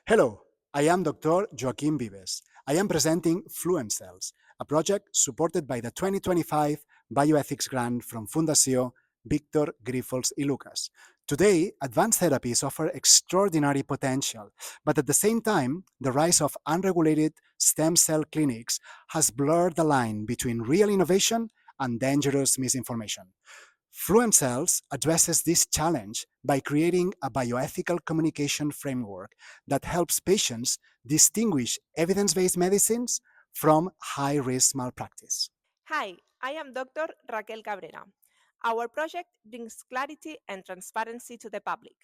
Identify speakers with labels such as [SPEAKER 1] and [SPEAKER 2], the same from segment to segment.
[SPEAKER 1] Hello, I am Dr. Joaquim Vives. I am presenting FluentCells, a project supported by the 2025 Bioethics Grant from Fundació Víctor Grífols i Lucas. Today, advanced therapies offer extraordinary potential, but at the same time, the rise of unregulated stem cell clinics has blurred the line between real innovation and dangerous misinformation. FluentCells addresses this challenge by creating a bioethical communication framework that helps patients distinguish evidence-based medicines from high-risk malpractice.
[SPEAKER 2] Hi, I am Dr. Raquel Cabrera. Our project brings clarity and transparency to the public.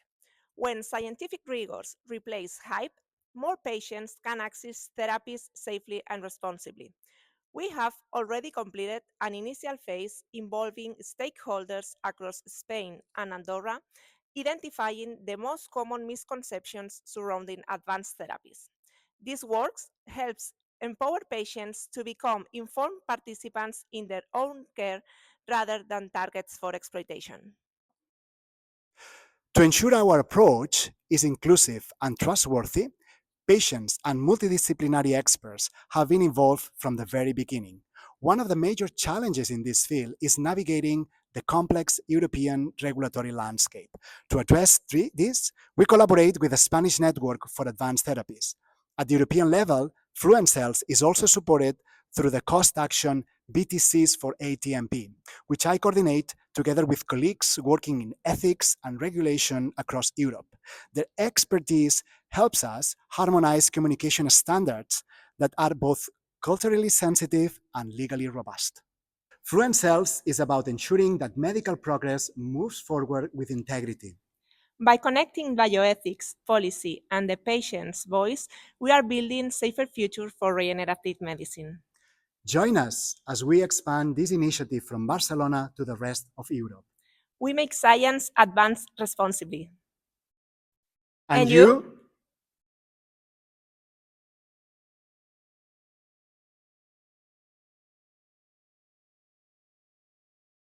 [SPEAKER 2] When scientific rigors replace hype, more patients can access therapies safely and responsibly. We have already completed an initial phase involving stakeholders across Spain and Andorra, identifying the most common misconceptions surrounding advanced therapies. This work helps empower patients to become informed participants in their own care rather than targets for exploitation.
[SPEAKER 1] To ensure our approach is inclusive and trustworthy, patients and multidisciplinary experts have been involved from the very beginning. One of the major challenges in this field is navigating the complex European regulatory landscape. To address this, we collaborate with the Spanish Network for Advanced Therapies. At the European level, FluentCells is also supported through the Cost Action BTCs for ATMP, which I coordinate together with colleagues working in ethics and regulation across Europe. Their expertise helps us harmonize communication standards that are both culturally sensitive and legally robust. FluentCells is about ensuring that medical progress moves forward with integrity.
[SPEAKER 2] By connecting bioethics, policy, and the patient's voice, we are building a safer future for regenerative medicine.
[SPEAKER 1] Join us as we expand this initiative from Barcelona to the rest of Europe.
[SPEAKER 2] We make science advance responsibly.
[SPEAKER 1] And you?